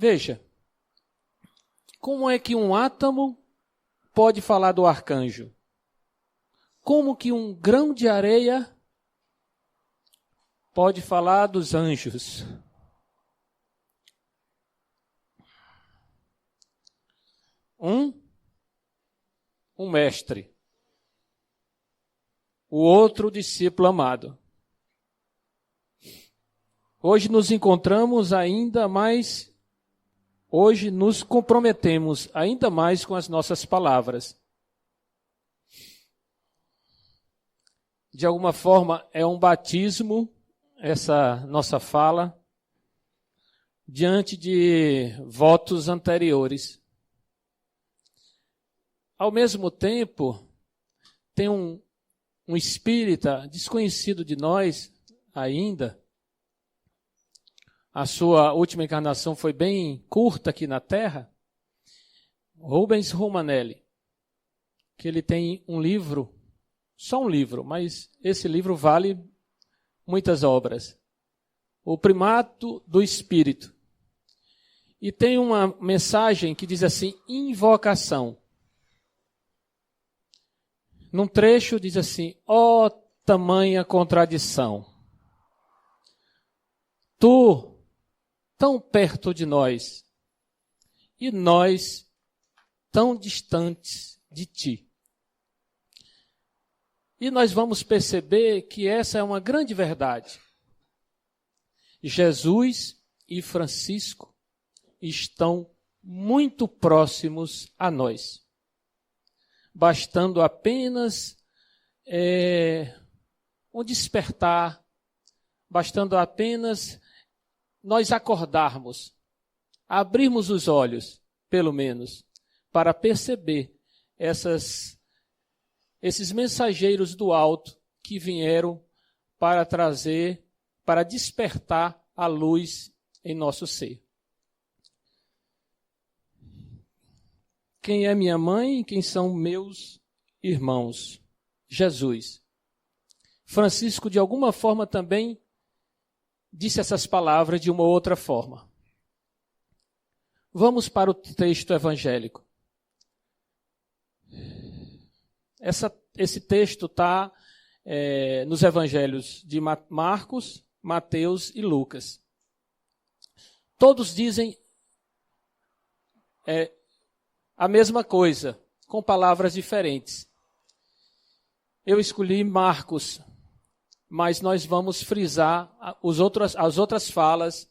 Veja, como é que um átomo pode falar do arcanjo? Como que um grão de areia pode falar dos anjos? Um mestre. O outro discípulo amado. Hoje nos encontramos ainda mais, hoje nos comprometemos ainda mais com as nossas palavras. De alguma forma é um batismo, essa nossa fala, diante de votos anteriores. Ao mesmo tempo, tem um espírita desconhecido de nós ainda. A sua última encarnação foi bem curta aqui na Terra. Rubens Romanelli, que ele tem um livro, só um livro, mas esse livro vale muitas obras. O Primato do Espírito. E tem uma mensagem que diz assim, invocação. Num trecho diz assim, ó tamanha contradição. Tu, tão perto de nós, e nós tão distantes de ti. E nós vamos perceber que essa é uma grande verdade. Jesus e Francisco estão muito próximos a nós. Bastando apenas um despertar, bastando apenas nós acordarmos, abrirmos os olhos, pelo menos, para perceber esses mensageiros do alto que vieram para trazer, para despertar a luz em nosso ser. Quem é minha mãe e quem são meus irmãos? Jesus. Francisco, de alguma forma, também disse essas palavras de uma outra forma. Vamos para o texto evangélico. Esse texto está nos evangelhos de Marcos, Mateus e Lucas. Todos dizem a mesma coisa, com palavras diferentes. Eu escolhi Marcos, mas nós vamos frisar as outras falas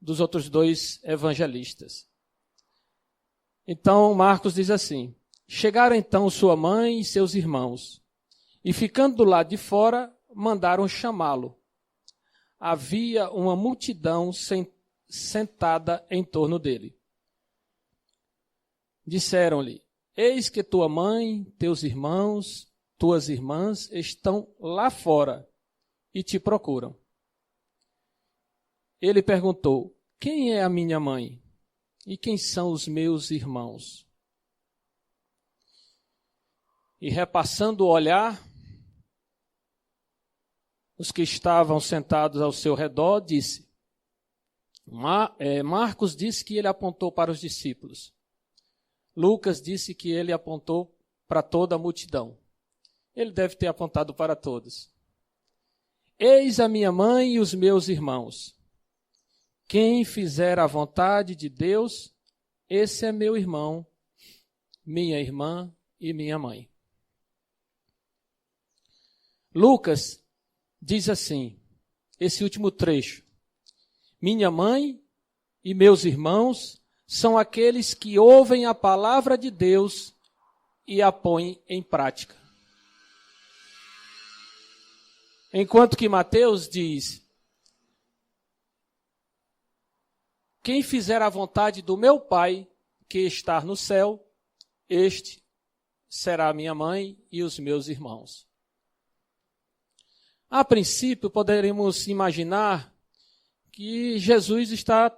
dos outros dois evangelistas. Então, Marcos diz assim, chegaram então sua mãe e seus irmãos, e ficando do lado de fora, mandaram chamá-lo. Havia uma multidão sentada em torno dele. Disseram-lhe, eis que tua mãe, teus irmãos, tuas irmãs estão lá fora e te procuram. Ele perguntou, quem é a minha mãe? E quem são os meus irmãos? E repassando o olhar, os que estavam sentados ao seu redor, disse, Marcos disse que ele apontou para os discípulos. Lucas disse que ele apontou para toda a multidão. Ele deve ter apontado para todos. Eis a minha mãe e os meus irmãos. Quem fizer a vontade de Deus, esse é meu irmão, minha irmã e minha mãe. Lucas diz assim, esse último trecho. Minha mãe e meus irmãos são aqueles que ouvem a palavra de Deus e a põem em prática. Enquanto que Mateus diz, quem fizer a vontade do meu Pai, que está no céu, este será minha mãe e os meus irmãos. A princípio, poderemos imaginar que Jesus está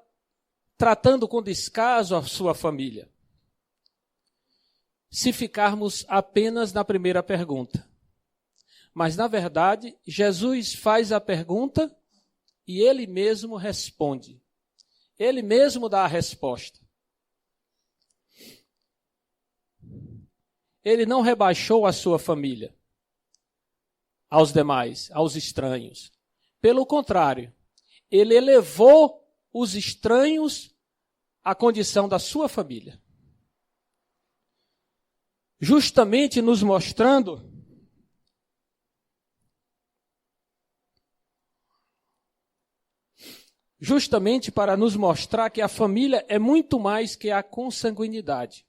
tratando com descaso a sua família. Se ficarmos apenas na primeira pergunta. Mas, na verdade, Jesus faz a pergunta e ele mesmo responde. Ele mesmo dá a resposta. Ele não rebaixou a sua família aos demais, aos estranhos. Pelo contrário, ele elevou os estranhos à condição da sua família. Justamente nos mostrando para nos mostrar que a família é muito mais que a consanguinidade.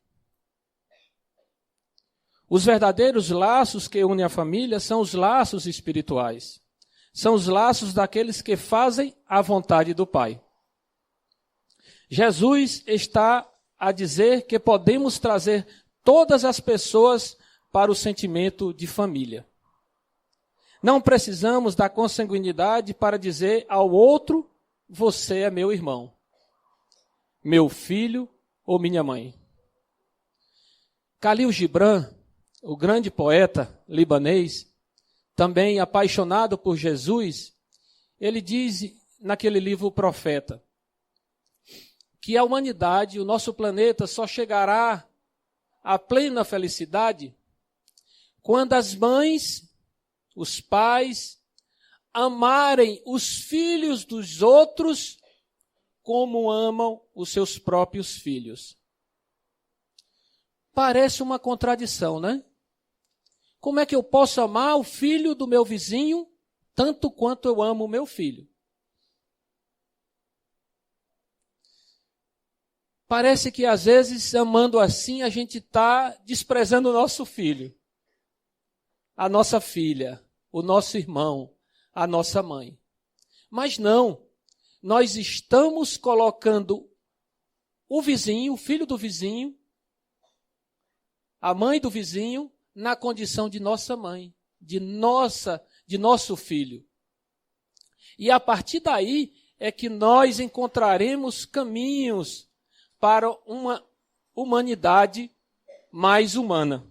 Os verdadeiros laços que unem a família são os laços espirituais. São os laços daqueles que fazem a vontade do Pai. Jesus está a dizer que podemos trazer todas as pessoas para o sentimento de família. Não precisamos da consanguinidade para dizer ao outro: você é meu irmão, meu filho ou minha mãe. Khalil Gibran, o grande poeta libanês, também apaixonado por Jesus, ele diz naquele livro O Profeta, que a humanidade, o nosso planeta, só chegará à plena felicidade quando as mães, os pais, amarem os filhos dos outros como amam os seus próprios filhos. Parece uma contradição, né? Como é que eu posso amar o filho do meu vizinho tanto quanto eu amo o meu filho? Parece que às vezes, amando assim, a gente está desprezando o nosso filho, a nossa filha, o nosso irmão, a nossa mãe. Mas não, nós estamos colocando o vizinho, o filho do vizinho, a mãe do vizinho, na condição de nossa mãe, de nosso filho. E a partir daí é que nós encontraremos caminhos para uma humanidade mais humana.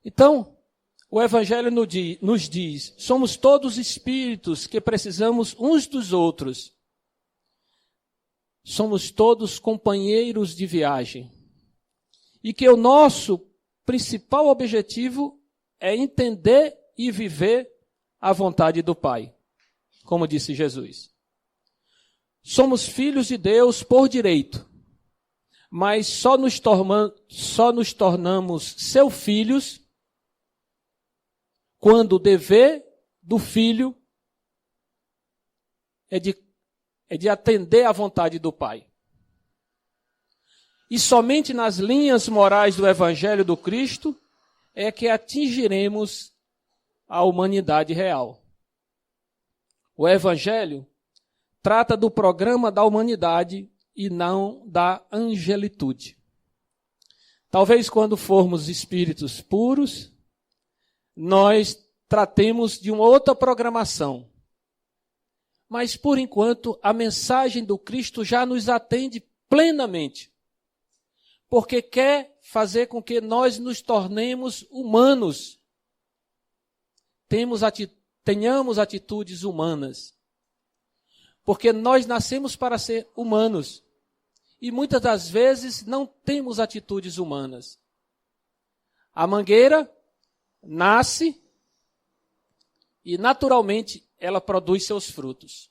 Então, o Evangelho nos diz, somos todos espíritos que precisamos uns dos outros. Somos todos companheiros de viagem. E que o nosso principal objetivo é entender e viver a vontade do Pai, como disse Jesus. Somos filhos de Deus por direito, mas só nos tornamos seus filhos quando o dever do filho é de atender à vontade do Pai. E somente nas linhas morais do Evangelho do Cristo é que atingiremos a humanidade real. O Evangelho trata do programa da humanidade e não da angelitude. Talvez quando formos espíritos puros, nós tratemos de uma outra programação. Mas, por enquanto, a mensagem do Cristo já nos atende plenamente. Porque quer fazer com que nós nos tornemos humanos. Tenhamos atitudes humanas. Porque nós nascemos para ser humanos. E muitas das vezes não temos atitudes humanas. A mangueira nasce e naturalmente ela produz seus frutos.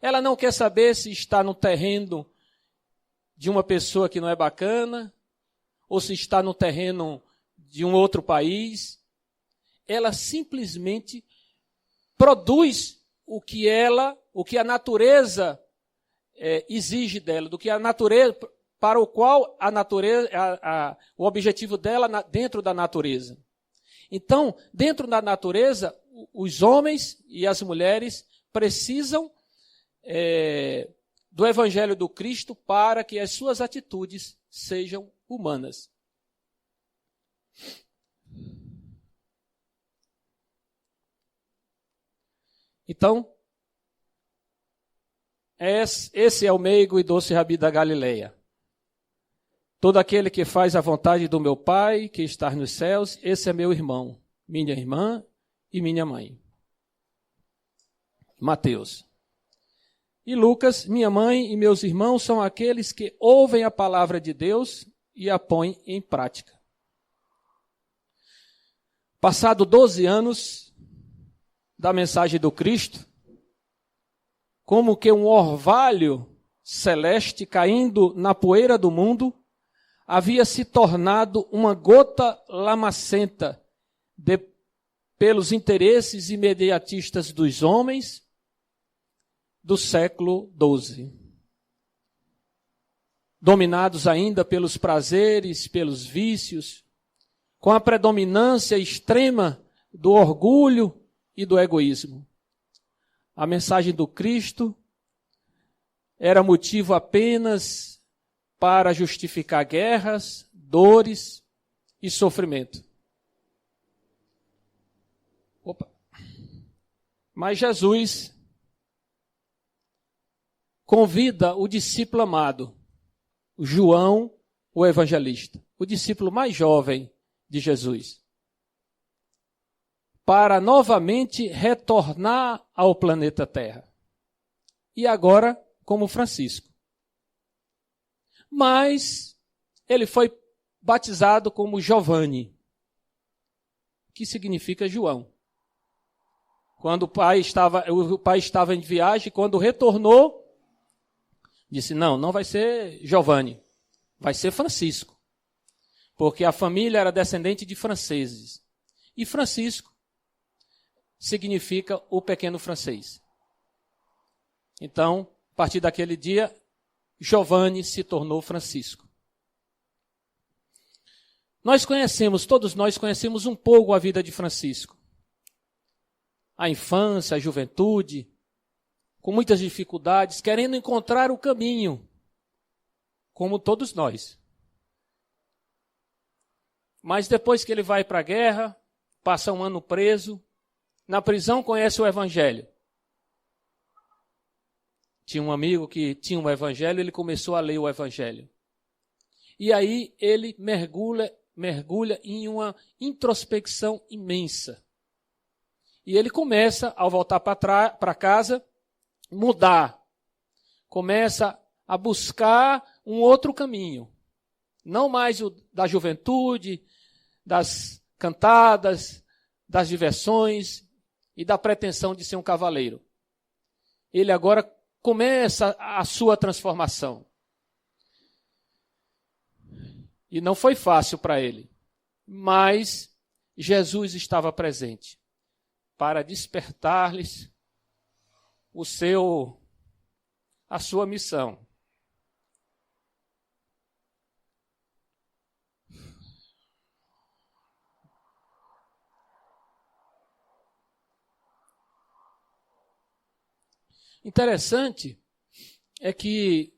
Ela não quer saber se está no terreno de uma pessoa que não é bacana, ou se está no terreno de um outro país. Ela simplesmente produz o que a natureza exige dela, do que a natureza, para o qual a natureza, o objetivo dela dentro da natureza. Então, dentro da natureza, os homens e as mulheres precisam do Evangelho do Cristo para que as suas atitudes sejam humanas. Então, esse é o meigo e doce Rabi da Galileia. Todo aquele que faz a vontade do meu Pai, que está nos céus, esse é meu irmão, minha irmã e minha mãe. Mateus. E Lucas, minha mãe e meus irmãos são aqueles que ouvem a palavra de Deus e a põem em prática. Passado 12 anos da mensagem do Cristo, como que um orvalho celeste caindo na poeira do mundo, havia se tornado uma gota lamacenta pelos interesses imediatistas dos homens do século XII. Dominados ainda pelos prazeres, pelos vícios, com a predominância extrema do orgulho e do egoísmo. A mensagem do Cristo era motivo apenas para justificar guerras, dores e sofrimento. Mas Jesus convida o discípulo amado, João, o evangelista, o discípulo mais jovem de Jesus, para novamente retornar ao planeta Terra. E agora, como Francisco. Mas ele foi batizado como Giovanni, que significa João. Quando o pai estava em viagem, quando retornou, disse, não vai ser Giovanni, vai ser Francisco. Porque a família era descendente de franceses. E Francisco significa o pequeno francês. Então, a partir daquele dia, Giovanni se tornou Francisco. Todos nós conhecemos um pouco a vida de Francisco. A infância, a juventude, com muitas dificuldades, querendo encontrar o caminho, como todos nós. Mas depois que ele vai para a guerra, passa um ano preso, na prisão conhece o Evangelho. Tinha um amigo que tinha um Evangelho, ele começou a ler o Evangelho. E aí ele mergulha em uma introspecção imensa. E ele começa, ao voltar para casa, mudar. Começa a buscar um outro caminho. Não mais o da juventude, das cantadas, das diversões e da pretensão de ser um cavaleiro. Ele agora começa a sua transformação. E não foi fácil para ele, mas Jesus estava presente para despertar-lhes a sua missão. Interessante é que,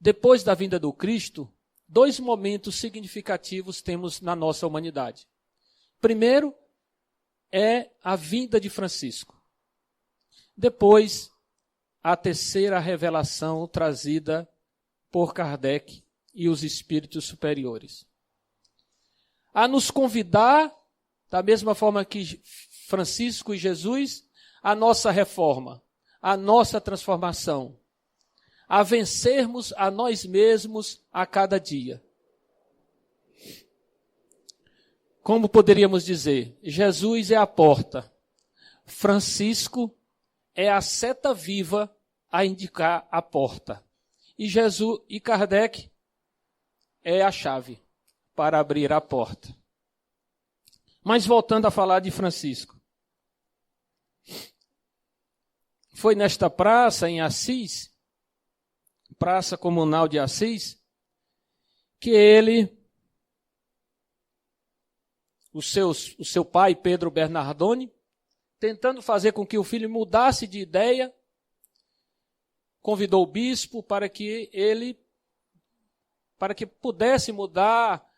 depois da vinda do Cristo, 2 momentos significativos temos na nossa humanidade. Primeiro é a vinda de Francisco. Depois, a terceira revelação trazida por Kardec e os espíritos superiores. A nos convidar, da mesma forma que Francisco e Jesus, a nossa reforma, a nossa transformação, a vencermos a nós mesmos a cada dia. Como poderíamos dizer, Jesus é a porta, Francisco é a seta viva a indicar a porta, e Kardec é a chave para abrir a porta. Mas voltando a falar de Francisco. Foi nesta praça em Assis, Praça Comunal de Assis, que o seu pai, Pedro Bernardoni, tentando fazer com que o filho mudasse de ideia, convidou o bispo para que pudesse mudar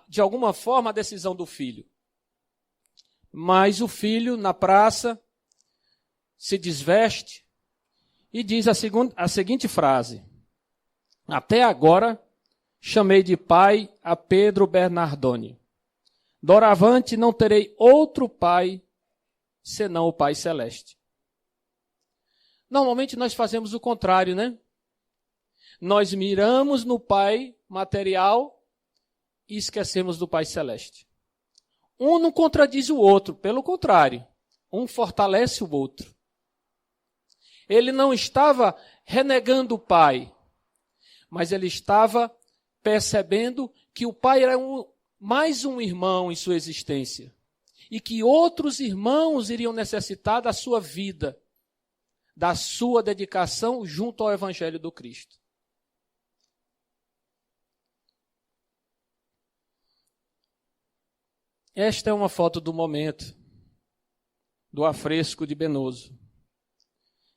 de alguma forma a decisão do filho. Mas o filho, na praça, se desveste e diz a seguinte frase: até agora chamei de pai a Pedro Bernardoni. Doravante não terei outro pai senão o Pai Celeste. Normalmente nós fazemos o contrário, né? Nós miramos no Pai material e esquecemos do Pai Celeste. Um não contradiz o outro, pelo contrário, um fortalece o outro. Ele não estava renegando o Pai, mas ele estava percebendo que o Pai era mais um irmão em sua existência e que outros irmãos iriam necessitar da sua vida, da sua dedicação junto ao Evangelho do Cristo. Esta é uma foto do momento, do afresco de Benoso.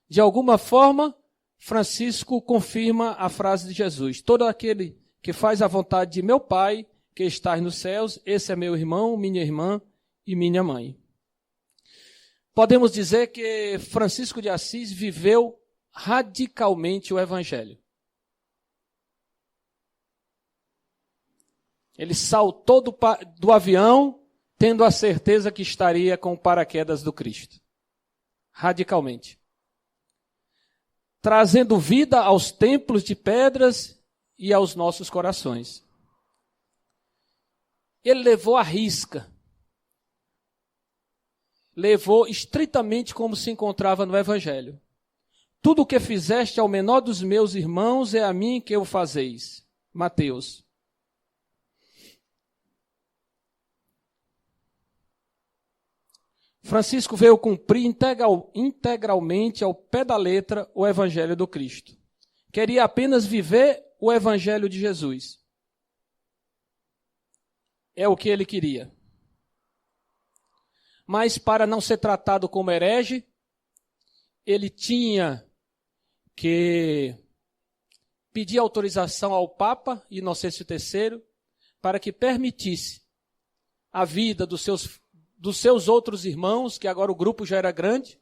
De alguma forma, Francisco confirma a frase de Jesus: todo aquele que faz a vontade de meu Pai, que estás nos céus, esse é meu irmão, minha irmã e minha mãe. Podemos dizer que Francisco de Assis viveu radicalmente o Evangelho. Ele saltou do avião, tendo a certeza que estaria com o paraquedas do Cristo. Radicalmente. Trazendo vida aos templos de pedras e aos nossos corações. Ele levou à risca. Levou estritamente como se encontrava no Evangelho. Tudo o que fizeste ao menor dos meus irmãos é a mim que o fazeis. Mateus. Francisco veio cumprir integralmente ao pé da letra o Evangelho do Cristo. Queria apenas viver o Evangelho de Jesus. É o que ele queria. Mas para não ser tratado como herege, ele tinha que pedir autorização ao Papa Inocêncio III para que permitisse a vida dos seus outros irmãos, que agora o grupo já era grande,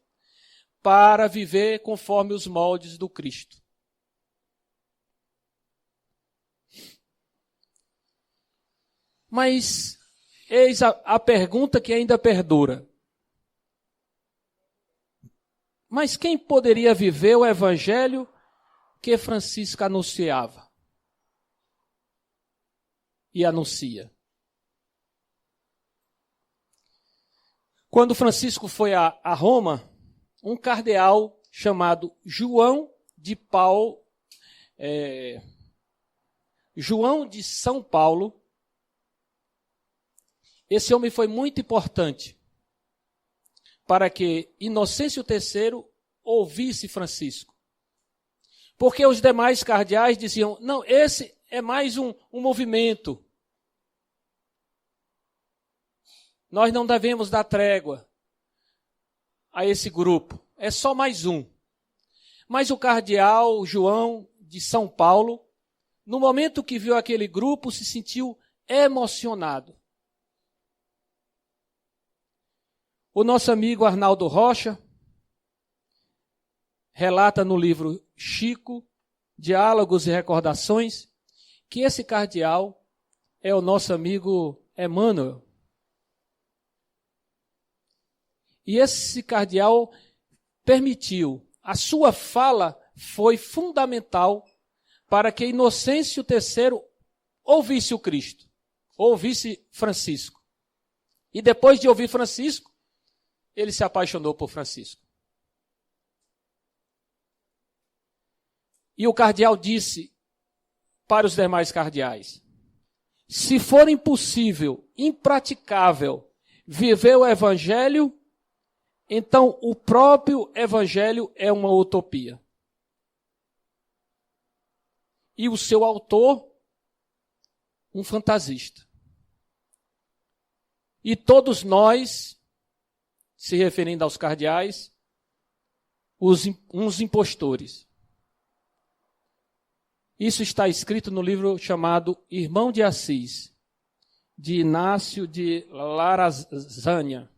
para viver conforme os moldes do Cristo. Mas eis a pergunta que ainda perdura. Mas quem poderia viver o Evangelho que Francisco anunciava? E anuncia. Quando Francisco foi a Roma, um cardeal chamado João de São Paulo, esse homem foi muito importante para que Inocêncio III ouvisse Francisco. Porque os demais cardeais diziam, não, esse é mais um movimento. Nós não devemos dar trégua a esse grupo. É só mais um. Mas o cardeal João de São Paulo, no momento que viu aquele grupo, se sentiu emocionado. O nosso amigo Arnaldo Rocha relata no livro Chico, Diálogos e Recordações, que esse cardeal é o nosso amigo Emmanuel. E esse cardeal permitiu, a sua fala foi fundamental para que Inocêncio III ouvisse o Cristo, ouvisse Francisco. E depois de ouvir Francisco, ele se apaixonou por Francisco. E o cardeal disse para os demais cardeais, se for impossível, impraticável, viver o Evangelho, então o próprio Evangelho é uma utopia. E o seu autor, um fantasista. E todos nós, se referindo aos cardeais, uns impostores. Isso está escrito no livro chamado Irmão de Assis, de Inácio de Larazanha.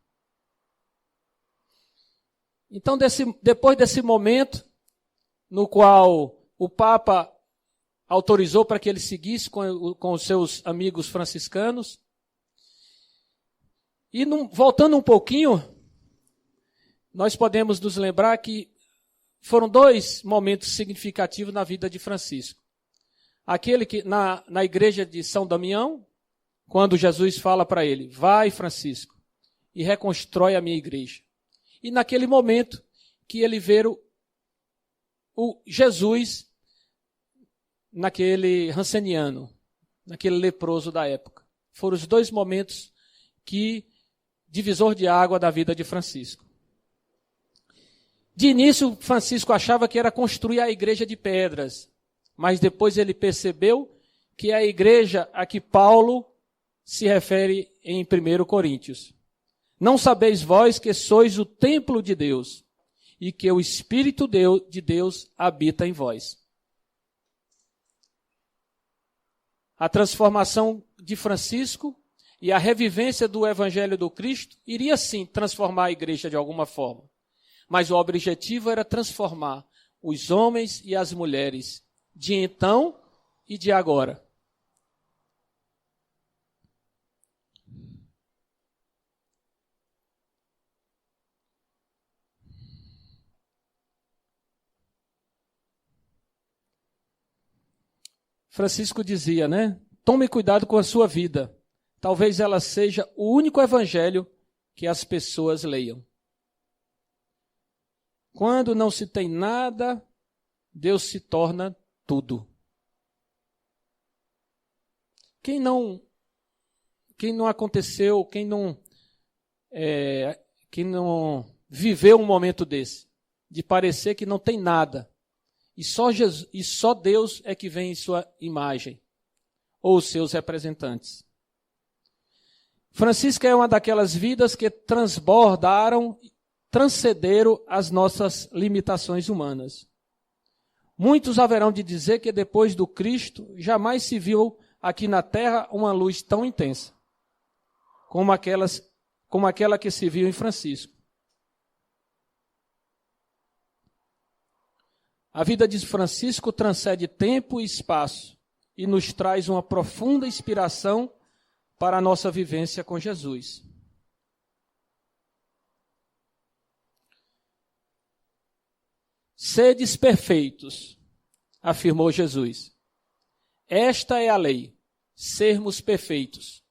Então, depois desse momento, no qual o Papa autorizou para que ele seguisse com os seus amigos franciscanos. E voltando um pouquinho, nós podemos nos lembrar que foram 2 momentos significativos na vida de Francisco. Aquele que na igreja de São Damião, quando Jesus fala para ele, vai Francisco, e reconstrói a minha igreja. E naquele momento que ele vê o Jesus naquele ranceniano, naquele leproso da época. Foram os 2 momentos divisor de água da vida de Francisco. De início, Francisco achava que era construir a igreja de pedras, mas depois ele percebeu que é a igreja a que Paulo se refere em 1 Coríntios. Não sabeis vós que sois o templo de Deus e que o Espírito de Deus habita em vós. A transformação de Francisco e a revivência do Evangelho do Cristo iria sim transformar a igreja de alguma forma. Mas o objetivo era transformar os homens e as mulheres de então e de agora. Francisco dizia, né? Tome cuidado com a sua vida. Talvez ela seja o único evangelho que as pessoas leiam. Quando não se tem nada, Deus se torna tudo. Quem não aconteceu, quem não viveu um momento desse, de parecer que não tem nada, e só Deus é que vem em sua imagem, ou os seus representantes. Francisco é uma daquelas vidas que transcenderam as nossas limitações humanas. Muitos haverão de dizer que depois do Cristo jamais se viu aqui na terra uma luz tão intensa como aquela que se viu em Francisco. A vida de Francisco transcende tempo e espaço e nos traz uma profunda inspiração para a nossa vivência com Jesus. Sedes perfeitos, afirmou Jesus. Esta é a lei, sermos perfeitos.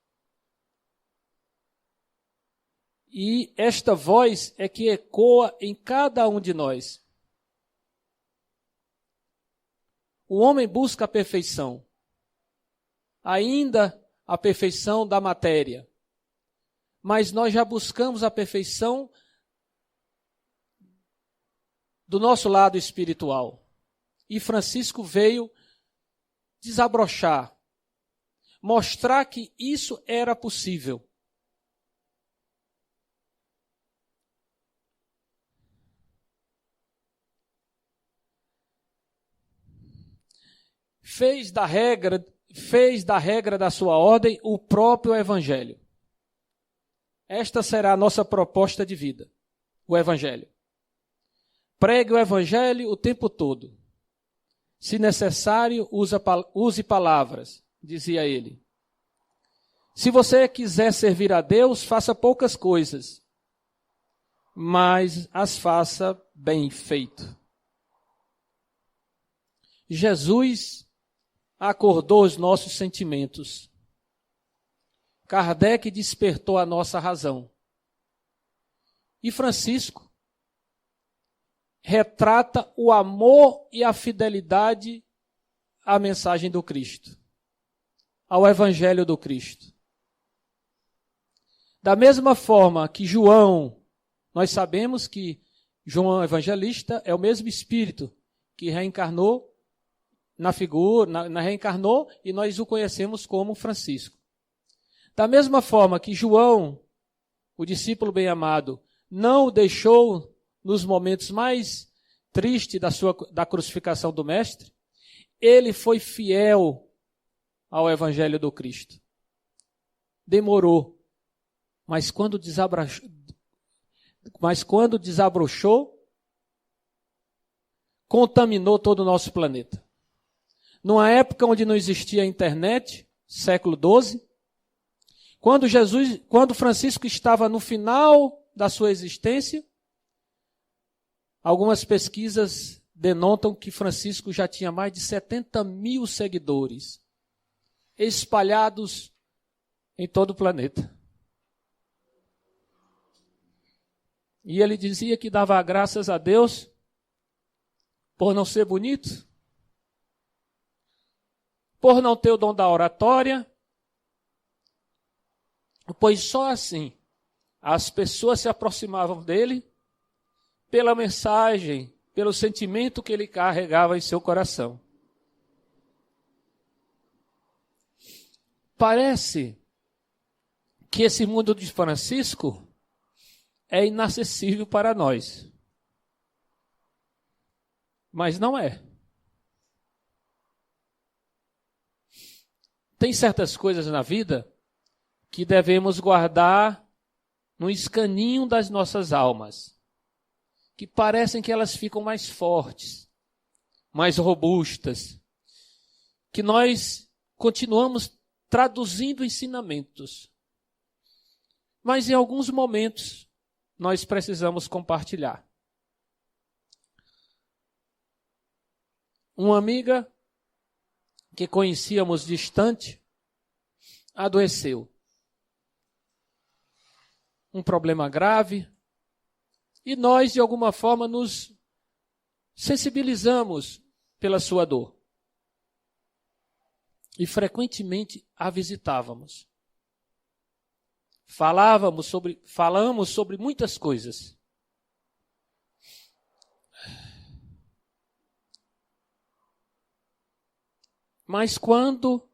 E esta voz é que ecoa em cada um de nós. O homem busca a perfeição, ainda a perfeição da matéria. Mas nós já buscamos a perfeição do nosso lado espiritual. E Francisco veio desabrochar, mostrar que isso era possível. Fez da regra da sua ordem o próprio Evangelho. Esta será a nossa proposta de vida, o Evangelho. Pregue o Evangelho o tempo todo. Se necessário, use palavras, dizia ele. Se você quiser servir a Deus, faça poucas coisas, mas as faça bem feito. Jesus acordou os nossos sentimentos. Kardec despertou a nossa razão. E Francisco retrata o amor e a fidelidade à mensagem do Cristo, ao Evangelho do Cristo. Da mesma forma que João, nós sabemos que João Evangelista é o mesmo Espírito que reencarnou reencarnou e nós o conhecemos como Francisco. Da mesma forma que João, o discípulo bem-amado, não o deixou nos momentos mais tristes da crucificação do Mestre, ele foi fiel ao Evangelho do Cristo. Demorou, mas quando desabrochou, contaminou todo o nosso planeta. numa época onde não existia a internet, século XII, quando Francisco estava no final da sua existência, algumas pesquisas denotam que Francisco já tinha mais de 70 mil seguidores, espalhados em todo o planeta. E ele dizia que dava graças a Deus por não ser bonito, por não ter o dom da oratória, pois só assim as pessoas se aproximavam dele pela mensagem, pelo sentimento que ele carregava em seu coração. Parece que esse mundo de Francisco é inacessível para nós. Mas não é. Tem certas coisas na vida que devemos guardar no escaninho das nossas almas, que parecem que elas ficam mais fortes, mais robustas, que nós continuamos traduzindo ensinamentos, mas em alguns momentos nós precisamos compartilhar. Uma amiga que conhecíamos distante adoeceu. Um problema grave. E nós, de alguma forma, nos sensibilizamos pela sua dor. E frequentemente a visitávamos. Falamos sobre muitas coisas. Mas quando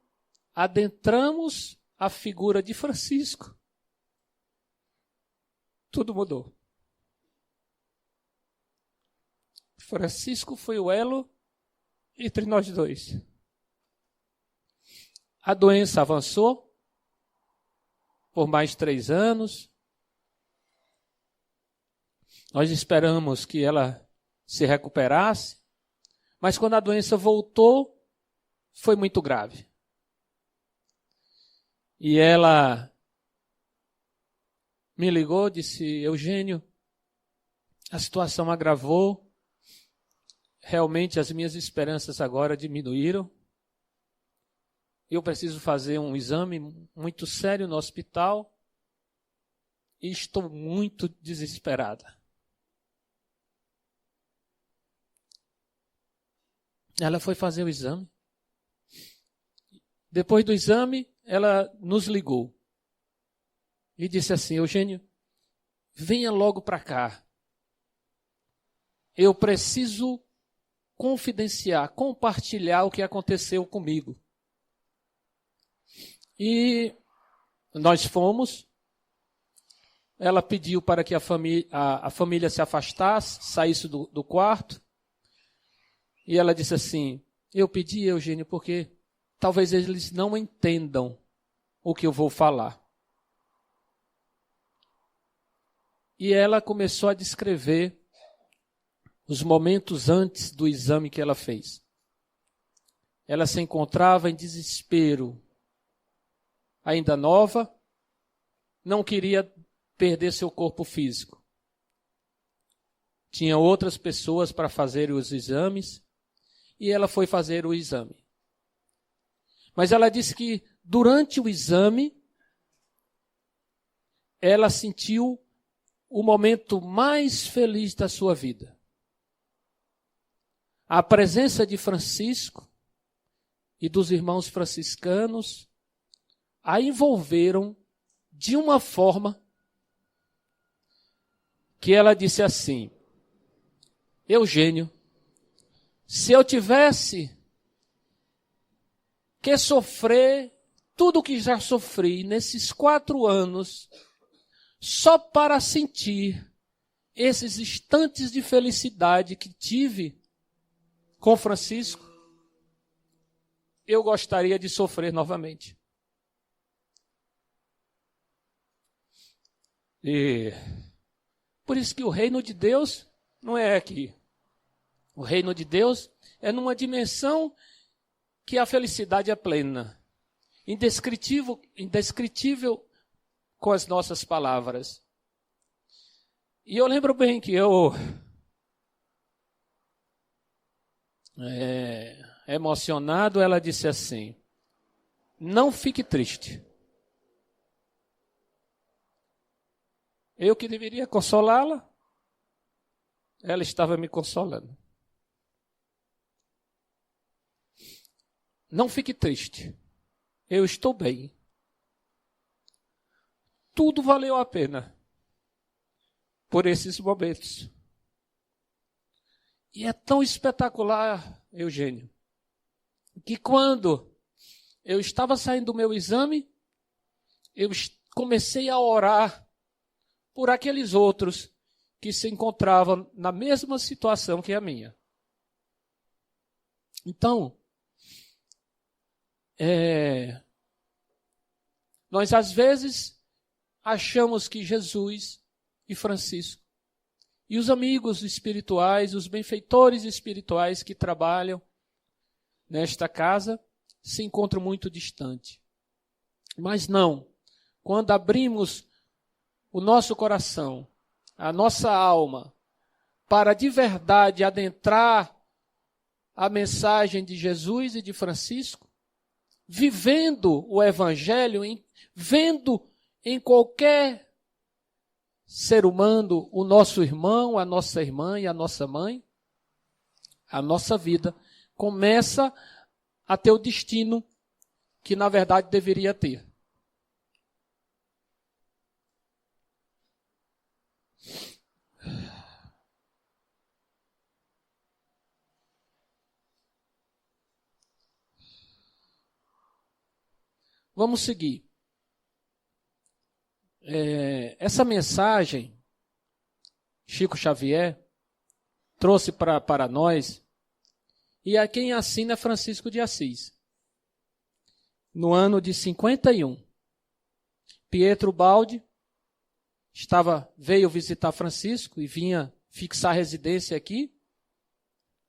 adentramos a figura de Francisco, tudo mudou. Francisco foi o elo entre nós dois. A doença avançou por mais 3 anos. Nós esperamos que ela se recuperasse, mas quando a doença voltou, foi muito grave. E ela me ligou, disse: Eugênio, a situação agravou, realmente as minhas esperanças agora diminuíram. Eu preciso fazer um exame muito sério no hospital e estou muito desesperada. Ela foi fazer o exame. Depois do exame, ela nos ligou e disse assim: Eugênio, venha logo para cá. Eu preciso confidenciar, compartilhar o que aconteceu comigo. E nós fomos. Ela pediu para que a família se afastasse, saísse do quarto. E ela disse assim: eu pedi, Eugênio, porque talvez eles não entendam o que eu vou falar. E ela começou a descrever os momentos antes do exame que ela fez. Ela se encontrava em desespero, ainda nova, não queria perder seu corpo físico. Tinha outras pessoas para fazer os exames e ela foi fazer o exame. Mas ela disse que durante o exame ela sentiu o momento mais feliz da sua vida. A presença de Francisco e dos irmãos franciscanos a envolveram de uma forma que ela disse assim: Eugênio, se eu tivesse que sofrer tudo o que já sofri nesses 4 anos, só para sentir esses instantes de felicidade que tive com Francisco, eu gostaria de sofrer novamente. E por isso que o reino de Deus não é aqui. O reino de Deus é numa dimensão que a felicidade é plena, indescritível com as nossas palavras. E eu lembro bem que eu, emocionado, ela disse assim: não fique triste. Eu que deveria consolá-la, ela estava me consolando. Não fique triste. Eu estou bem. Tudo valeu a pena por esses momentos. E é tão espetacular, Eugênio, que quando eu estava saindo do meu exame, eu comecei a orar por aqueles outros que se encontravam na mesma situação que a minha. Então, nós às vezes achamos que Jesus e Francisco e os amigos espirituais, os benfeitores espirituais que trabalham nesta casa se encontram muito distante. Mas não. Quando abrimos o nosso coração, a nossa alma, para de verdade adentrar a mensagem de Jesus e de Francisco, vivendo o Evangelho, vendo em qualquer ser humano o nosso irmão, a nossa irmã e a nossa mãe, a nossa vida começa a ter o destino que na verdade deveria ter. Vamos seguir. Essa mensagem, Chico Xavier trouxe para nós, e a quem assina é Francisco de Assis. No ano de 51, Pietro Baldi veio visitar Francisco e vinha fixar residência aqui.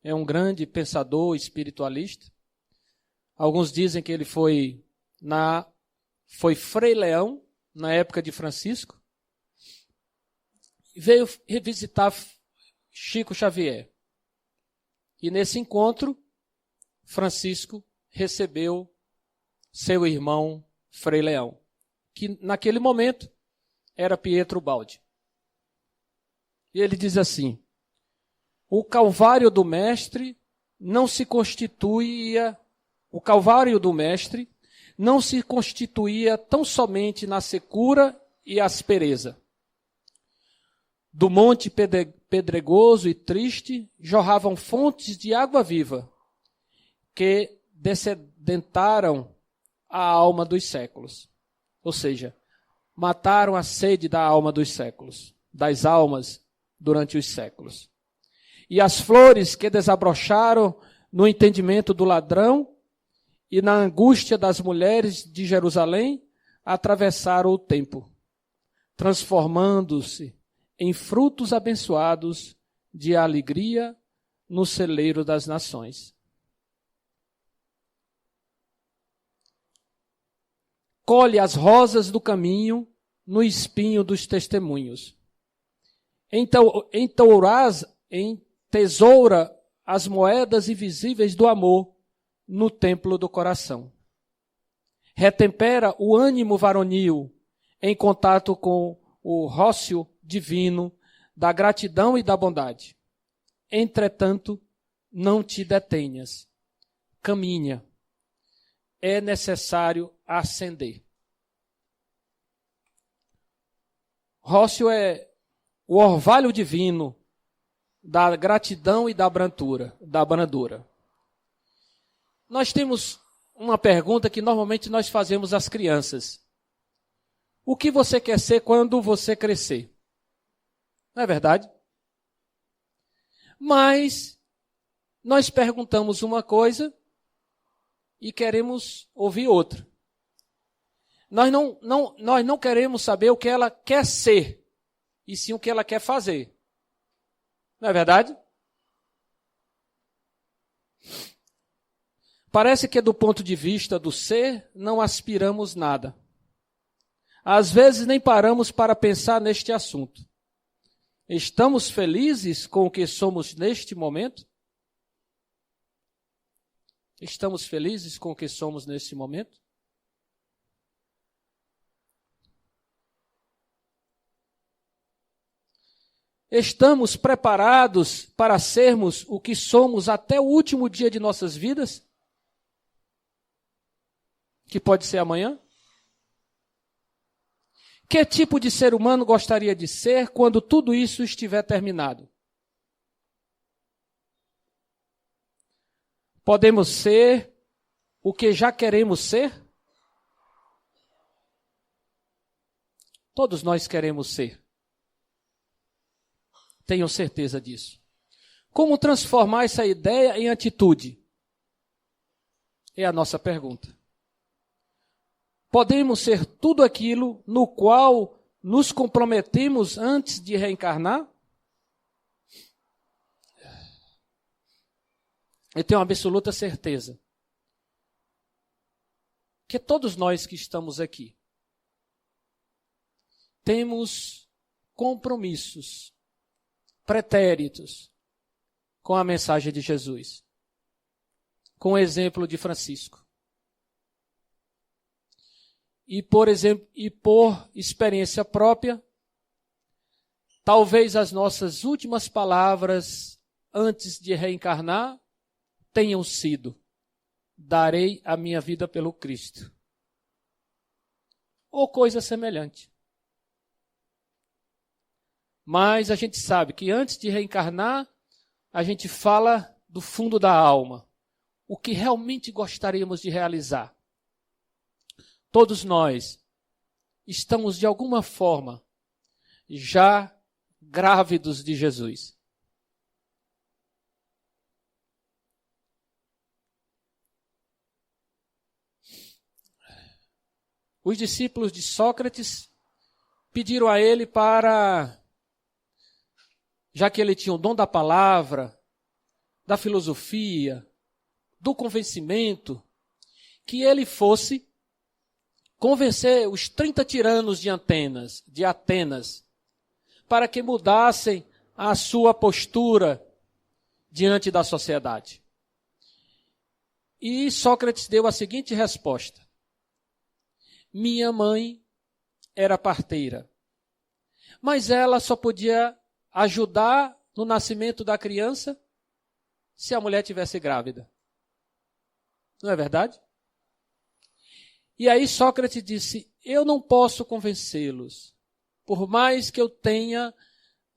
É um grande pensador espiritualista. Alguns dizem que ele foi Frei Leão, na época de Francisco, veio revisitar Chico Xavier. E nesse encontro, Francisco recebeu seu irmão Frei Leão, que naquele momento era Pietro Baldi. E ele diz assim: o Calvário do Mestre não se constituía tão somente na secura e aspereza. Do monte pedregoso e triste jorravam fontes de água viva, que dessedentaram a alma dos séculos. Ou seja, mataram a sede da alma dos séculos, das almas durante os séculos. E as flores que desabrocharam no entendimento do ladrão e na angústia das mulheres de Jerusalém, atravessaram o tempo, transformando-se em frutos abençoados de alegria no celeiro das nações. Colhe as rosas do caminho no espinho dos testemunhos. Entesoura as moedas invisíveis do amor no templo do coração. Retempera o ânimo varonil em contato com o rócio divino da gratidão e da bondade. Entretanto, não te detenhas. Caminha. É necessário ascender. Rócio é o orvalho divino da gratidão e da brandura. Nós temos uma pergunta que normalmente nós fazemos às crianças. O que você quer ser quando você crescer? Não é verdade? Mas nós perguntamos uma coisa e queremos ouvir outra. Nós não queremos saber o que ela quer ser, e sim o que ela quer fazer. Não é verdade? Parece que do ponto de vista do ser, não aspiramos nada. Às vezes nem paramos para pensar neste assunto. Estamos felizes com o que somos neste momento? Estamos felizes com o que somos neste momento? Estamos preparados para sermos o que somos até o último dia de nossas vidas? Que pode ser amanhã? Que tipo de ser humano gostaria de ser quando tudo isso estiver terminado? Podemos ser o que já queremos ser? Todos nós queremos ser. Tenham certeza disso. Como transformar essa ideia em atitude? É a nossa pergunta. Podemos ser tudo aquilo no qual nos comprometemos antes de reencarnar? Eu tenho uma absoluta certeza que todos nós que estamos aqui temos compromissos pretéritos com a mensagem de Jesus, com o exemplo de Francisco. E por experiência própria, talvez as nossas últimas palavras antes de reencarnar tenham sido: darei a minha vida pelo Cristo. Ou coisa semelhante. Mas a gente sabe que antes de reencarnar, a gente fala do fundo da alma, o que realmente gostaríamos de realizar. Todos nós estamos, de alguma forma, já grávidos de Jesus. Os discípulos de Sócrates pediram a ele para, já que ele tinha o dom da palavra, da filosofia, do convencimento, que ele fosse convencer os 30 tiranos de Atenas, para que mudassem a sua postura diante da sociedade. E Sócrates deu a seguinte resposta: minha mãe era parteira, mas ela só podia ajudar no nascimento da criança se a mulher tivesse grávida. Não é verdade? E aí Sócrates disse: eu não posso convencê-los, por mais que eu tenha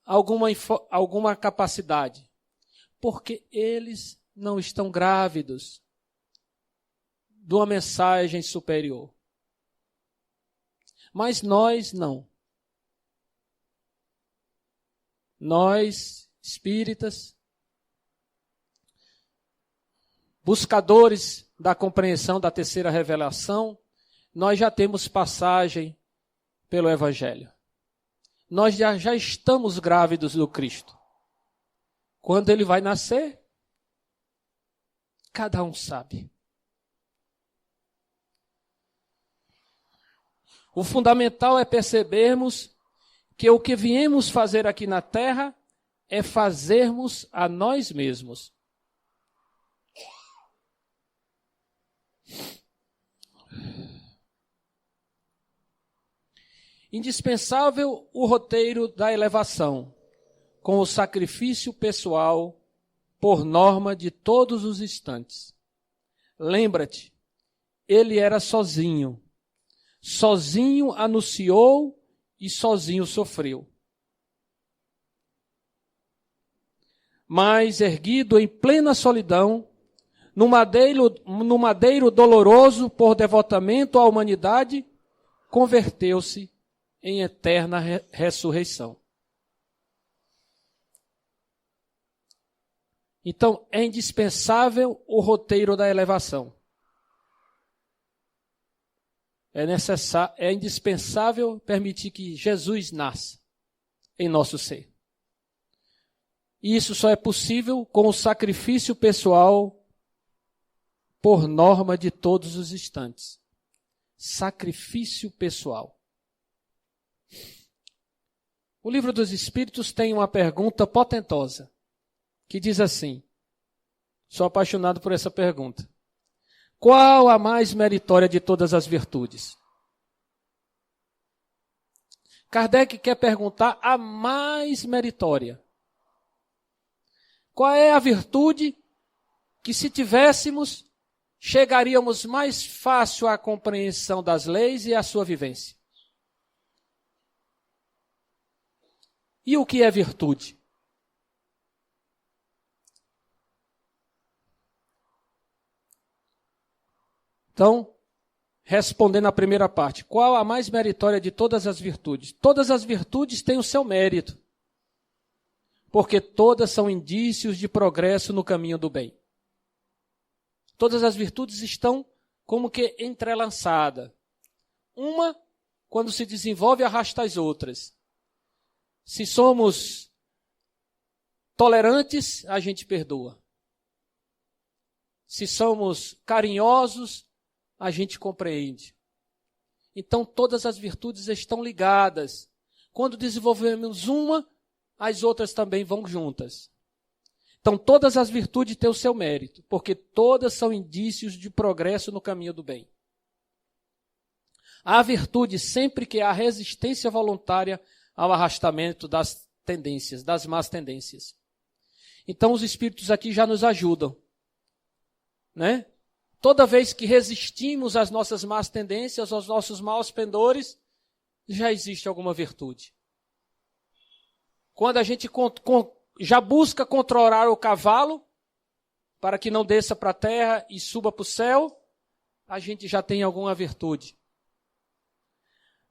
alguma capacidade, porque eles não estão grávidos de uma mensagem superior. Mas nós não. Nós, espíritas, buscadores da compreensão da terceira revelação, nós já temos passagem pelo Evangelho. Nós já estamos grávidos do Cristo. Quando ele vai nascer, cada um sabe. O fundamental é percebermos que o que viemos fazer aqui na Terra é fazermos a nós mesmos. Indispensável o roteiro da elevação, com o sacrifício pessoal por norma de todos os instantes. Lembra-te, ele era sozinho. Sozinho anunciou e sozinho sofreu. Mas, erguido em plena solidão, no madeiro doloroso por devotamento à humanidade, converteu-se em eterna ressurreição. Então, é indispensável o roteiro da elevação. É indispensável permitir que Jesus nasça em nosso ser. E isso só é possível com o sacrifício pessoal por norma de todos os instantes. Sacrifício pessoal. O Livro dos Espíritos tem uma pergunta potentosa, que diz assim, sou apaixonado por essa pergunta. Qual a mais meritória de todas as virtudes? Kardec quer perguntar a mais meritória. Qual é a virtude que, se tivéssemos, chegaríamos mais fácil à compreensão das leis e à sua vivência? E o que é virtude? Então, respondendo à primeira parte, qual a mais meritória de todas as virtudes? Todas as virtudes têm o seu mérito, porque todas são indícios de progresso no caminho do bem. Todas as virtudes estão como que entrelaçadas. Uma, quando se desenvolve, arrasta as outras. Se somos tolerantes, a gente perdoa. Se somos carinhosos, a gente compreende. Então, todas as virtudes estão ligadas. Quando desenvolvemos uma, as outras também vão juntas. Então, todas as virtudes têm o seu mérito, porque todas são indícios de progresso no caminho do bem. Há virtude sempre que há resistência voluntária ao arrastamento das tendências, das más tendências. Então, os espíritos aqui já nos ajudam, né? Toda vez que resistimos às nossas más tendências, aos nossos maus pendores, já existe alguma virtude. Quando a gente já busca controlar o cavalo, para que não desça para a terra e suba para o céu, a gente já tem alguma virtude.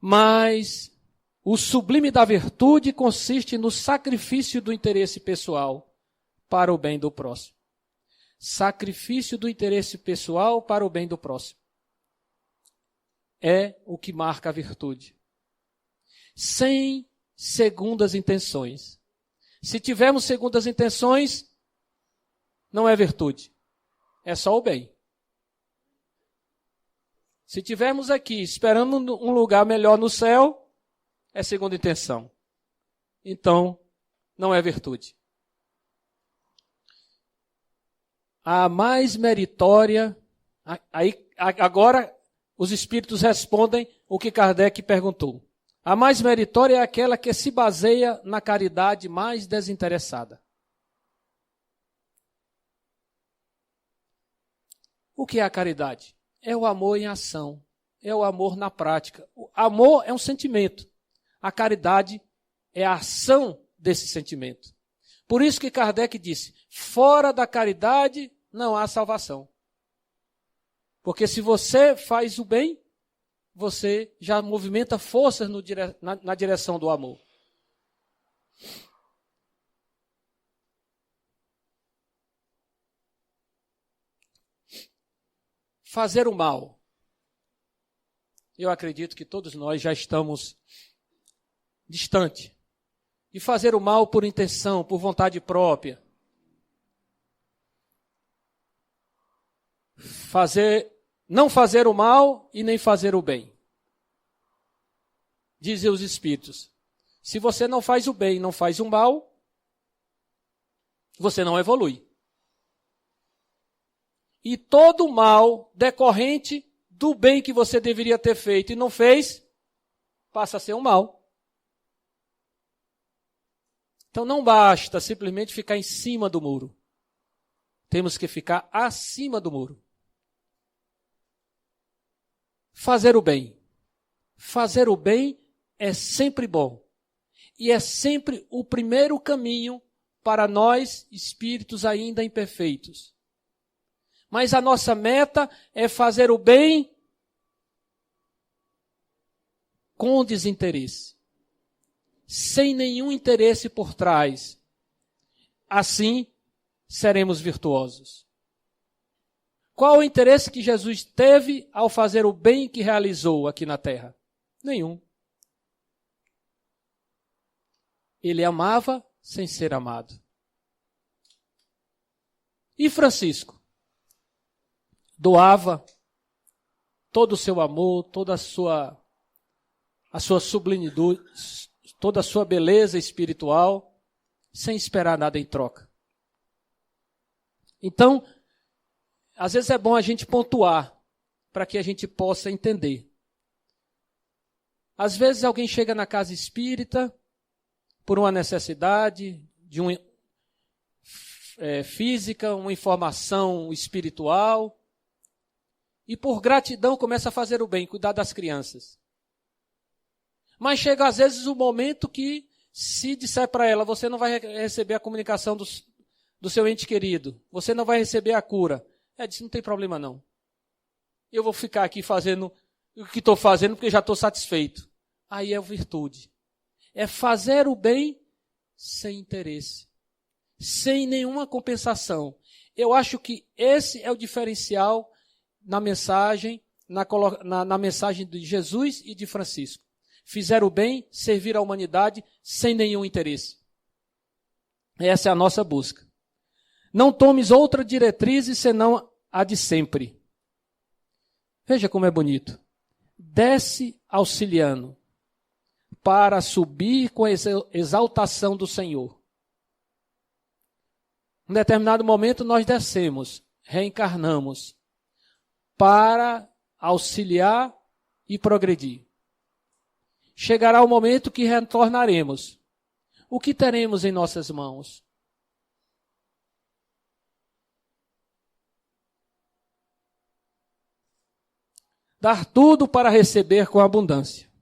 Mas o sublime da virtude consiste no sacrifício do interesse pessoal para o bem do próximo. Sacrifício do interesse pessoal para o bem do próximo. É o que marca a virtude. Sem segundas intenções. Se tivermos segundas intenções, não é virtude. É só o bem. Se tivermos aqui esperando um lugar melhor no céu, é segunda intenção. Então, não é virtude. A mais meritória, agora os espíritos respondem o que Kardec perguntou. A mais meritória é aquela que se baseia na caridade mais desinteressada. O que é a caridade? É o amor em ação, é o amor na prática. O amor é um sentimento, a caridade é a ação desse sentimento. Por isso que Kardec disse, fora da caridade não há salvação. Porque se você faz o bem, você já movimenta forças na direção do amor. Fazer o mal. Eu acredito que todos nós já estamos distante de fazer o mal por intenção, por vontade própria. Não fazer o mal e nem fazer o bem. Dizem os espíritos. Se você não faz o bem e não faz o mal, você não evolui. E todo o mal decorrente do bem que você deveria ter feito e não fez, passa a ser um mal. Então não basta simplesmente ficar em cima do muro. Temos que ficar acima do muro. Fazer o bem. Fazer o bem é sempre bom. E é sempre o primeiro caminho para nós, espíritos ainda imperfeitos. Mas a nossa meta é fazer o bem com desinteresse. Sem nenhum interesse por trás. Assim, seremos virtuosos. Qual o interesse que Jesus teve ao fazer o bem que realizou aqui na terra? Nenhum. Ele amava sem ser amado. E Francisco? doava todo o seu amor, toda a sua sublimitude, toda a sua beleza espiritual, sem esperar nada em troca. Então, às vezes é bom a gente pontuar, para que a gente possa entender. Às vezes alguém chega na casa espírita, por uma necessidade de física, uma informação espiritual, e por gratidão começa a fazer o bem, cuidar das crianças. Mas chega às vezes o momento que, se disser para ela, você não vai receber a comunicação do seu ente querido, você não vai receber a cura. Ela disse, não tem problema não. Eu vou ficar aqui fazendo o que estou fazendo porque já estou satisfeito. Aí é virtude. É fazer o bem sem interesse, sem nenhuma compensação. Eu acho que esse é o diferencial na mensagem, na mensagem de Jesus e de Francisco. Fizer o bem, servir a humanidade sem nenhum interesse. Essa é a nossa busca. Não tomes outra diretriz senão a de sempre. Veja como é bonito. Desce auxiliando para subir com a exaltação do Senhor. Em determinado momento nós descemos, reencarnamos, para auxiliar e progredir. Chegará o momento que retornaremos. O que teremos em nossas mãos? Dar tudo para receber com abundância.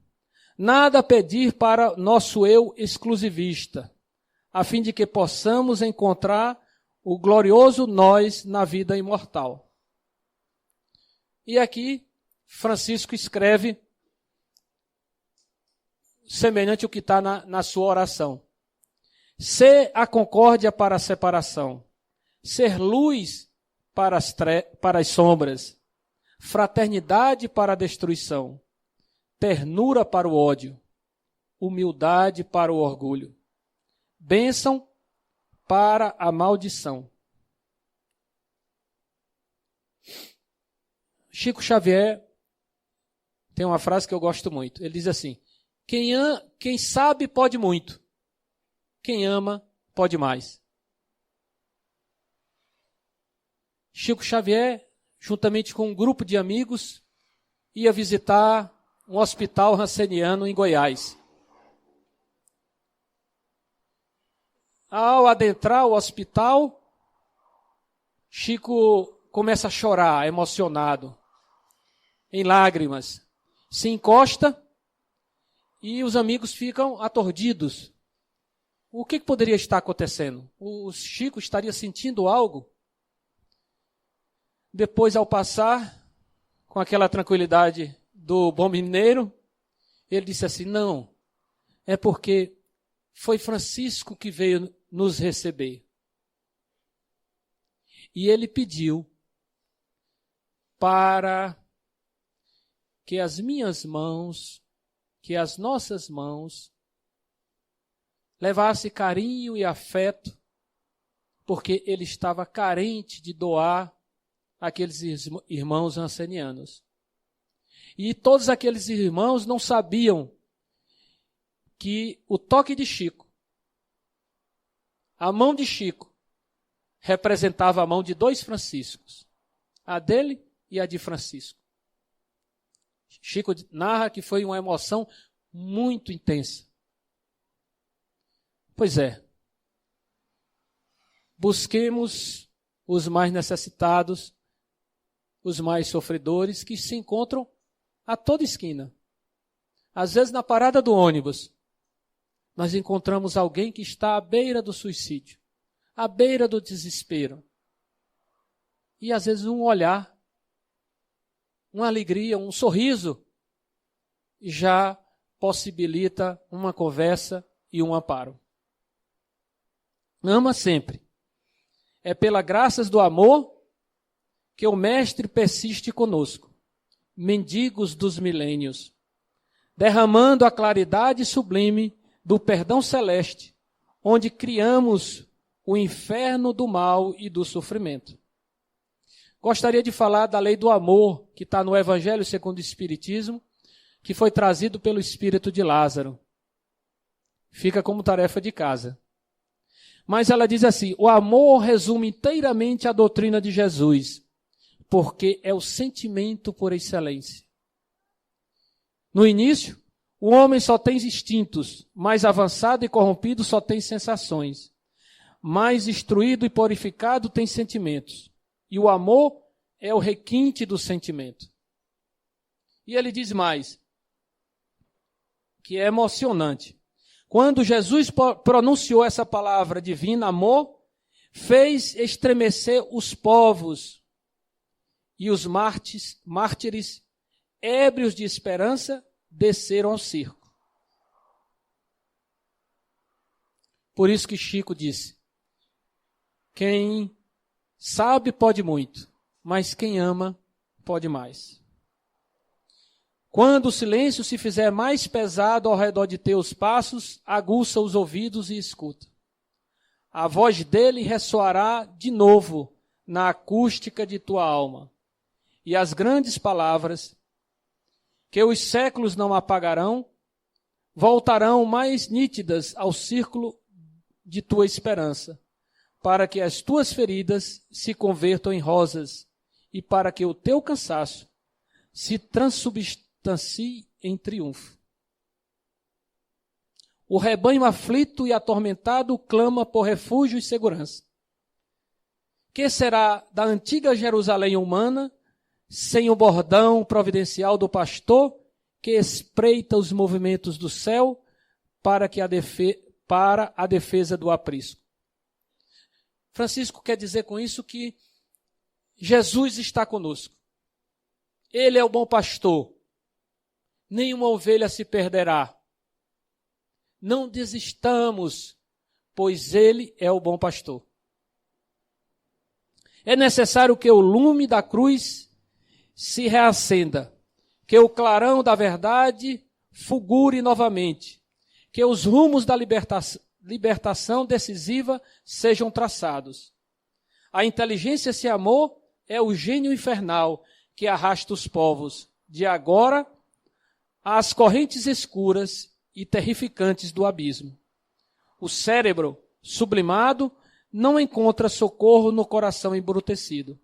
Nada pedir para nosso eu exclusivista, a fim de que possamos encontrar o glorioso nós na vida imortal. E aqui, Francisco escreve semelhante ao que está na sua oração. Ser a concórdia para a separação, ser luz para as sombras, fraternidade para a destruição, ternura para o ódio, humildade para o orgulho, bênção para a maldição. Chico Xavier tem uma frase que eu gosto muito. Ele diz assim, quem sabe pode muito, quem ama pode mais. Chico Xavier, juntamente com um grupo de amigos, ia visitar um hospital ranceniano em Goiás. Ao adentrar o hospital, Chico começa a chorar, emocionado, em lágrimas. Se encosta e os amigos ficam atordidos. O que poderia estar acontecendo? O Chico estaria sentindo algo? Depois, ao passar, com aquela tranquilidade do bom mineiro, ele disse assim, não, é porque foi Francisco que veio nos receber. E ele pediu para que as minhas mãos, que as nossas mãos, levassem carinho e afeto, porque ele estava carente de doar aqueles irmãos rancenianos. E todos aqueles irmãos não sabiam que o toque de Chico, a mão de Chico, representava a mão de dois Franciscos, a dele e a de Francisco. Chico narra que foi uma emoção muito intensa. Pois é, busquemos os mais necessitados, os mais sofredores, que se encontram a toda esquina. Às vezes, na parada do ônibus, nós encontramos alguém que está à beira do suicídio, à beira do desespero. E, às vezes, um olhar, uma alegria, um sorriso, já possibilita uma conversa e um amparo. Ama sempre. É pela graças do amor que o Mestre persiste conosco, mendigos dos milênios, derramando a claridade sublime do perdão celeste, onde criamos o inferno do mal e do sofrimento. gostaria de falar da lei do amor, que está no Evangelho segundo o Espiritismo, que foi trazido pelo espírito de Lázaro. Fica como tarefa de casa. Mas ela diz assim: o amor resume inteiramente a doutrina de Jesus, porque é o sentimento por excelência. No início, o homem só tem instintos, mais avançado e corrompido só tem sensações. Mais instruído e purificado tem sentimentos. E o amor é o requinte do sentimento. E ele diz mais, que é emocionante. Quando Jesus pronunciou essa palavra divina, amor, fez estremecer os povos e os mártires, ébrios de esperança, desceram ao circo. Por isso que Chico disse: quem sabe pode muito, mas quem ama pode mais. Quando o silêncio se fizer mais pesado ao redor de teus passos, aguça os ouvidos e escuta. A voz dele ressoará de novo na acústica de tua alma. E as grandes palavras, que os séculos não apagarão, voltarão mais nítidas ao círculo de tua esperança, para que as tuas feridas se convertam em rosas e para que o teu cansaço se transubstancie em triunfo. O rebanho aflito e atormentado clama por refúgio e segurança. Que será da antiga Jerusalém humana, sem o bordão providencial do pastor, que espreita os movimentos do céu para a defesa do aprisco? Francisco quer dizer com isso que Jesus está conosco. Ele é o bom pastor. Nenhuma ovelha se perderá. Não desistamos, pois ele é o bom pastor. É necessário que o lume da cruz se reacenda, que o clarão da verdade fulgure novamente, que os rumos da libertação decisiva sejam traçados. A inteligência, esse amor, é o gênio infernal que arrasta os povos, de agora às correntes escuras e terrificantes do abismo. O cérebro, sublimado, não encontra socorro no coração embrutecido.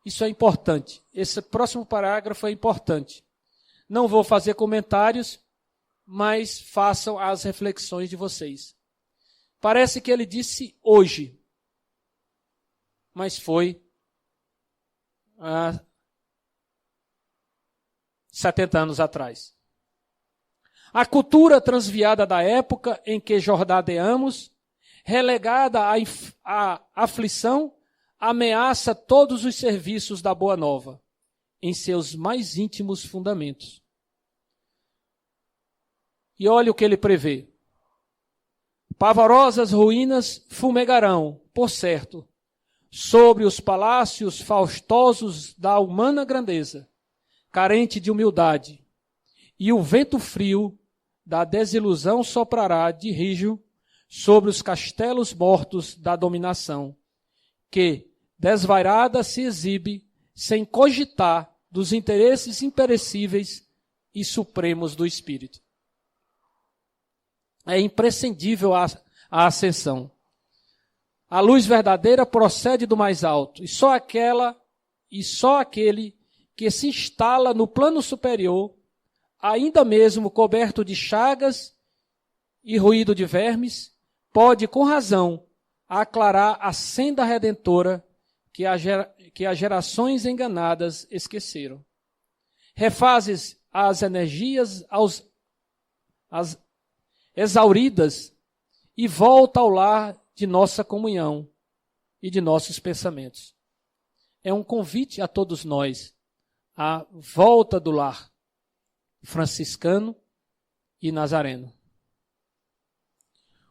Isso é importante. Esse próximo parágrafo é importante. Não vou fazer comentários, mas façam as reflexões de vocês. Parece que ele disse hoje, mas foi há 70 anos atrás. A cultura transviada da época em que jordadeamos, relegada à aflição, ameaça todos os serviços da Boa Nova, em seus mais íntimos fundamentos. E olha o que ele prevê. Pavorosas ruínas fumegarão, por certo, sobre os palácios faustosos da humana grandeza, carente de humildade, e o vento frio da desilusão soprará de rijo sobre os castelos mortos da dominação, que, desvairada, se exibe sem cogitar dos interesses imperecíveis e supremos do espírito. É imprescindível a ascensão. A luz verdadeira procede do mais alto, e só aquele que se instala no plano superior, ainda mesmo coberto de chagas e ruído de vermes, pode, com razão, aclarar a senda redentora que as gerações enganadas esqueceram. Refazes as energias as exauridas e volta ao lar de nossa comunhão e de nossos pensamentos. É um convite a todos nós à volta do lar franciscano e nazareno.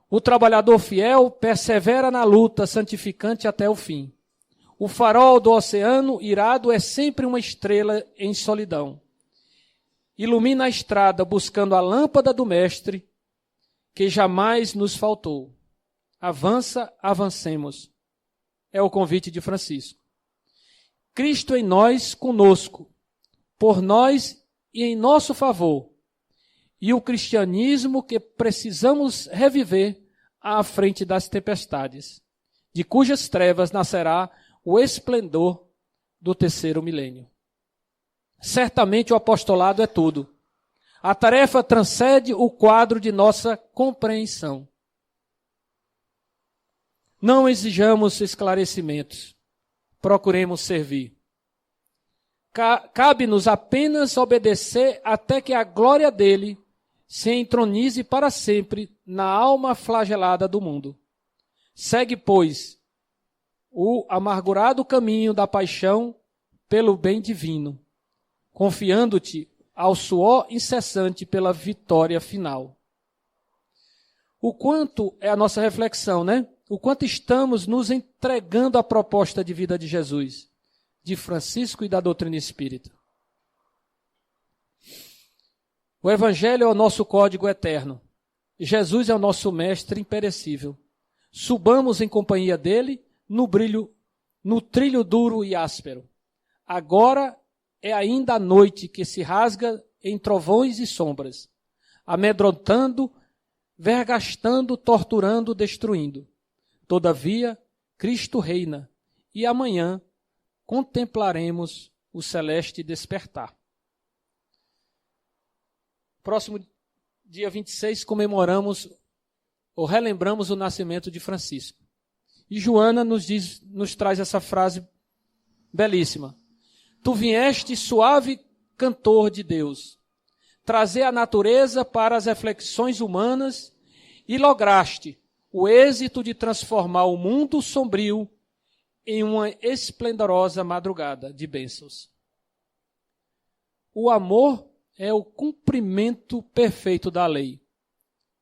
O trabalhador fiel persevera na luta santificante até o fim. O farol do oceano irado é sempre uma estrela em solidão. Ilumina a estrada buscando a lâmpada do Mestre, que jamais nos faltou. Avança, avancemos. É o convite de Francisco. Cristo em nós, conosco, por nós e em nosso favor, e o cristianismo que precisamos reviver à frente das tempestades, de cujas trevas nascerá o esplendor do terceiro milênio. Certamente o apostolado é tudo. A tarefa transcende o quadro de nossa compreensão. Não exijamos esclarecimentos, procuremos servir. Cabe-nos apenas obedecer até que a glória dele se entronize para sempre na alma flagelada do mundo. Segue, pois, o amargurado caminho da paixão pelo bem divino, confiando-te ao suor incessante pela vitória final. O quanto é a nossa reflexão, né? O quanto estamos nos entregando à proposta de vida de Jesus, de Francisco e da doutrina espírita. O Evangelho é o nosso código eterno. Jesus é o nosso mestre imperecível. Subamos em companhia dele no trilho duro e áspero. Agora é ainda a noite que se rasga em trovões e sombras, amedrontando, vergastando, torturando, destruindo. Todavia, Cristo reina, e amanhã contemplaremos o celeste despertar. Próximo dia 26, comemoramos ou relembramos o nascimento de Francisco. E Joana nos traz essa frase belíssima. Tu vieste suave cantor de Deus, trazer a natureza para as reflexões humanas e lograste o êxito de transformar o mundo sombrio em uma esplendorosa madrugada de bênçãos. O amor é o cumprimento perfeito da lei.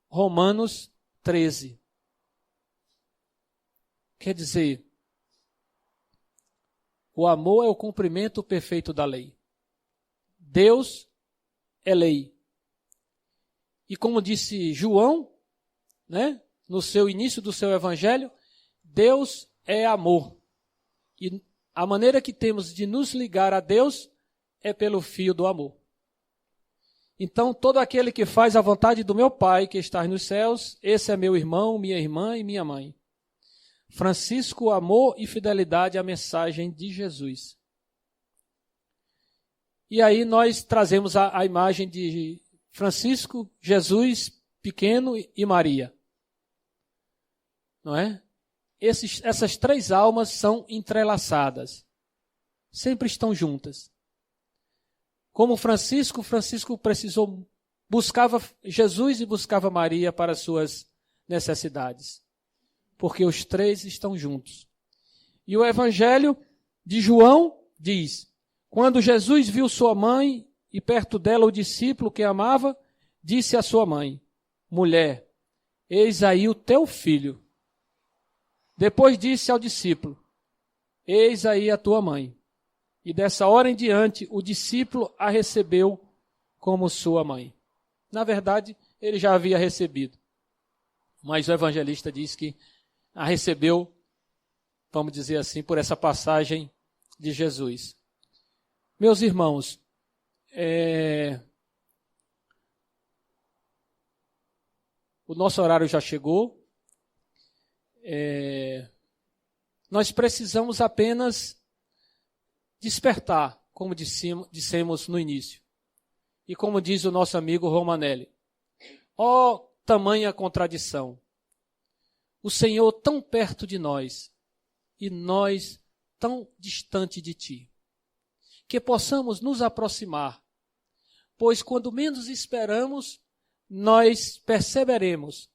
Romanos 13. Quer dizer, o amor é o cumprimento perfeito da lei. Deus é lei. E como disse João, né, no seu início do seu evangelho, Deus é amor. E a maneira que temos de nos ligar a Deus é pelo fio do amor. Então, todo aquele que faz a vontade do meu Pai, que está nos céus, esse é meu irmão, minha irmã e minha mãe. Francisco, amor e fidelidade à mensagem de Jesus. E aí nós trazemos a imagem de Francisco, Jesus, pequeno e Maria. Não é? Essas três almas são entrelaçadas. Sempre estão juntas. Como Francisco buscava Jesus e buscava Maria para as suas necessidades. Porque os três estão juntos. E o Evangelho de João diz, quando Jesus viu sua mãe e perto dela o discípulo que amava, disse à sua mãe, mulher, eis aí o teu filho. Depois disse ao discípulo, eis aí a tua mãe. E dessa hora em diante, o discípulo a recebeu como sua mãe. Na verdade, ele já havia recebido. Mas o evangelista diz que a recebeu, vamos dizer assim, por essa passagem de Jesus. Meus irmãos, o nosso horário já chegou. Nós precisamos apenas despertar, como dissemos no início. E como diz o nosso amigo Romanelli, ó tamanha contradição. O Senhor tão perto de nós e nós tão distante de ti. Que possamos nos aproximar, pois quando menos esperamos, nós perceberemos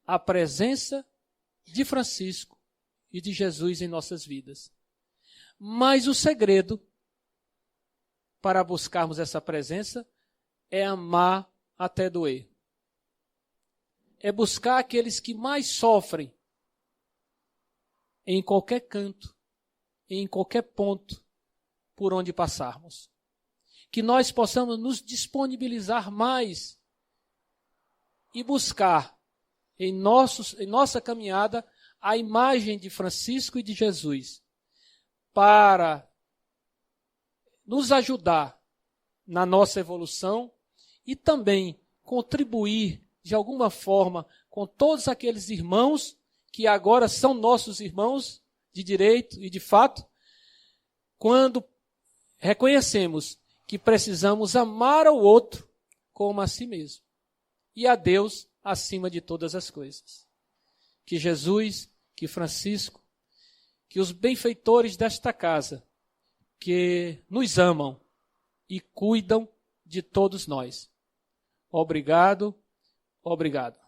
a presença de Francisco e de Jesus em nossas vidas. Mas o segredo para buscarmos essa presença é amar até doer. É buscar aqueles que mais sofrem em qualquer canto, em qualquer ponto por onde passarmos. Que nós possamos nos disponibilizar mais e buscar em nossa caminhada a imagem de Francisco e de Jesus, para nos ajudar na nossa evolução e também contribuir de alguma forma com todos aqueles irmãos que agora são nossos irmãos de direito e de fato, quando reconhecemos que precisamos amar ao outro como a si mesmo e a Deus acima de todas as coisas. Que Jesus, que Francisco, que os benfeitores desta casa, que nos amam e cuidam de todos nós. Obrigado, obrigado.